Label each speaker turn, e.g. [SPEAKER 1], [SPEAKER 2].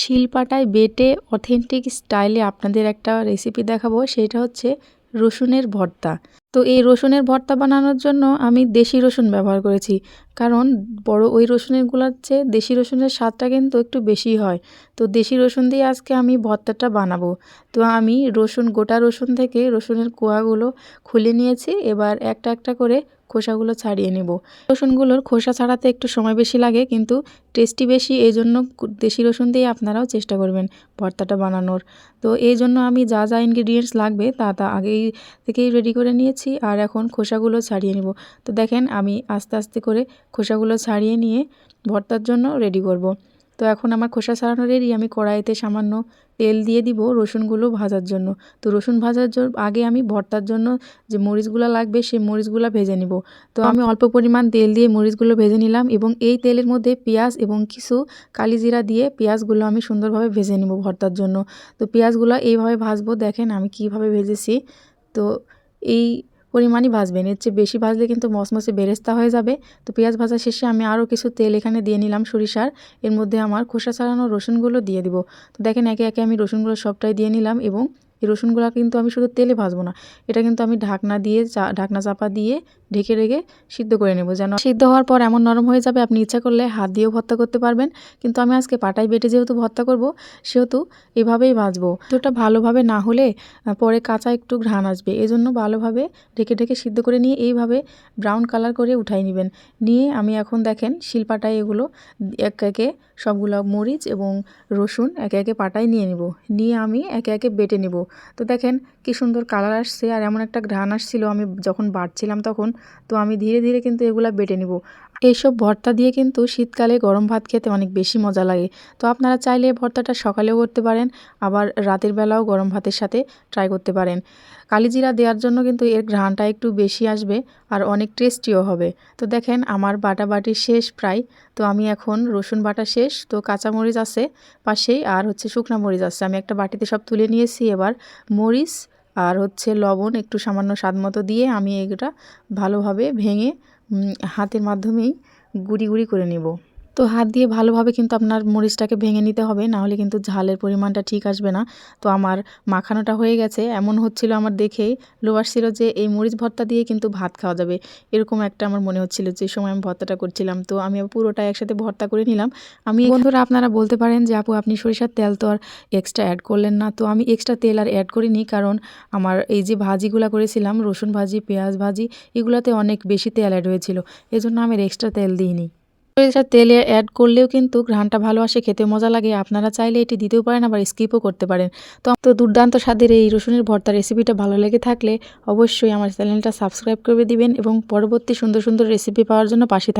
[SPEAKER 1] শিলপাটায় বেটে অথেন্টিক স্টাইলে আপনাদের একটা রেসিপি দেখাবো, সেটা হচ্ছে রসুনের ভর্তা। তো এই রসুনের ভর্তা বানানোর জন্য আমি দেশি রসুন ব্যবহার করেছি, কারণ বড় ওই রসুনেরগুলোর চেয়ে দেশি রসুনের স্বাদটা কিন্তু একটু বেশি হয়। তো দেশি রসুন দিয়ে আজকে আমি ভর্তাটা বানাবো। তো আমি গোটা রসুন থেকে রসুনের কোয়াগুলো খুলে নিয়েছি। এবার একটা একটা করে খোসাগুলো ছাড়িয়ে নেব। রসুনগুলোর খোসা ছাড়াতে একটু সময় বেশি লাগে, কিন্তু টেস্টি বেশি, এই জন্য দেশি রসুন দিয়ে আপনারাও চেষ্টা করবেন ভর্তাটা বানানোর। তো এই জন্য আমি যা যা ইনগ্রিডিয়েন্টস লাগবে তা আগেই থেকেই রেডি করে নিয়েছি, আর এখন খোসাগুলো ছাড়িয়ে নেব। তো দেখেন আমি আস্তে আস্তে করে খোসাগুলো ছাড়িয়ে নিয়ে ভর্তার জন্য রেডি করব। তো এখন আমার খোসা ছাড়ানো রেডি। আমি কড়াইতে সামান্য তেল দিয়ে দিব রসুনগুলো ভাজার জন্য। তো রসুন ভাজার আগে আমি ভর্তার জন্য যে মরিচগুলো লাগবে সেই মরিচগুলো ভেজে নিব। তো আমি অল্প পরিমাণ তেল দিয়ে মরিচগুলো ভেজে নিলাম, এবং এই তেলের মধ্যে পেঁয়াজ এবং কিছু কালিজিরা দিয়ে পেঁয়াজগুলো আমি সুন্দরভাবে ভেজে নিব ভর্তার জন্য। তো পেঁয়াজগুলো এইভাবে ভাজবো, দেখেন আমি কিভাবে ভেজেছি। তো এই পরিমাণই ভাজবেন, এর চেয়ে বেশি ভাজলে কিন্তু মচমচে বেরেস্তা হয়ে যাবে। তো পেঁয়াজ ভাজা শেষে আমি আরও কিছু তেল এখানে দিয়ে নিলাম সরিষার। এর মধ্যে আমার খোসা ছাড়ানো রসুনগুলো দিয়ে দিব। তো দেখেন একে একে আমি রসুনগুলো সবটাই দিয়ে নিলাম, এবং এই রসুনগুলো কিন্তু আমি শুধু তেলে ভাজবো না, এটা কিন্তু আমি ঢাকনা চাপা দিয়ে ঢেকে রেখে সিদ্ধ করে নেব। যেন সিদ্ধ হওয়ার পর এমন নরম হয়ে যাবে, আপনি ইচ্ছা করলে হাত দিয়েও ভর্তা করতে পারবেন। কিন্তু আমি আজকে পাটায় বেটে যেহেতু ভর্তা করব, সেহেতু এভাবেই ভাজবো। তো এটা ভালোভাবে না হলে পরে কাঁচা একটু ঘ্রাণ আসবে, এজন্য ভালোভাবে ঢেকে ঢেকে সিদ্ধ করে নিয়ে এইভাবে ব্রাউন কালার করে উঠাই নেবেন। নিয়ে আমি এখন দেখেন শিলপাটায় এগুলো একে একে সবগুলো মরিচ এবং রসুন একে একে পাটায় নিয়ে নিব। নিয়ে আমি একে একে বেটে নিব। তো দেখেন কি সুন্দর কালার আসছে, আর এমন একটা ঘ্রাণ আসছিল আমি যখন বাটছিলাম তখন। তো আমি ধীরে ধীরে কিন্তু এগুলা বেটে নিব। এইসব ভর্তা দিয়ে কিন্তু শীতকালে গরম ভাত খেতে অনেক বেশি মজা লাগে। তো আপনারা চাইলে ভর্তাটা সকালেও করতে পারেন, আবার রাতের বেলাও গরম ভাতের সাথে ট্রাই করতে পারেন। কালিজিরা দেওয়ার জন্য কিন্তু এর ঘ্রাণটা একটু বেশি আসবে, আর অনেক টেস্টিও হবে। তো দেখেন আমার বাটাবাটি শেষ প্রায়। তো আমি এখন রসুন বাটা শেষ, তো কাঁচামরিচ আছে পাশেই, আর শুকনা মরিচ আছে। আমি একটা বাটিতে সব তুলে নিয়েছি। এবার মরিচ আর লবণ একটু সামান্য স্বাদ মতো দিয়ে আমি এটা ভালোভাবে ভেঙে হাতের মাধ্যমেই গুঁড়ি গুঁড়ি করে নেব। তো হাত দিয়ে ভালোভাবে কিন্তু আপনার মরিচটাকে ভেঙে নিতে হবে, না হলে কিন্তু ঝালের পরিমাণটা ঠিক আসবে না। তো আমার মাখানোটা হয়ে গেছে, এমন হচ্ছিল আমার দেখেই লোভ আসছিল যে এই মরিচ ভর্তা দিয়ে কিন্তু ভাত খাওয়া যাবে, এরকম একটা আমার মনে হচ্ছিল যে সময় আমি ভর্তাটা করছিলাম। তো আমি পুরোটা একসাথে ভর্তা করে নিলাম। বন্ধুরা আপনারা বলতে পারেন যে আপু আপনি সরিষার তেল তো আর এক্সট্রা অ্যাড করলেন না। তো আমি এক্সট্রা তেল আর অ্যাড করিনি, কারণ আমার এই যে ভাজিগুলো করেছিলাম রসুন ভাজি, পেঁয়াজ ভাজি, এগুলাতে অনেক বেশি তেল অ্যাড হয়েছিল, এজন্য আমি এক্সট্রা তেল দিইনি। সরিষার তেলে অ্যাড করলেও কিন্তু ঘ্রাণটা ভালো আসে, খেতে মজা লাগে। আপনারা চাইলে এটি দিতেও পারেন, আবার স্কিপও করতে পারেন। তো দুর্দান্ত স্বাদের এই রসুনের ভর্তা রেসিপিটা ভালো লেগে থাকলে অবশ্যই আমার চ্যানেলটা সাবস্ক্রাইব করে দিবেন, এবং পরবর্তী সুন্দর সুন্দর রেসিপি পাওয়ার জন্য পাশে থাকবেন।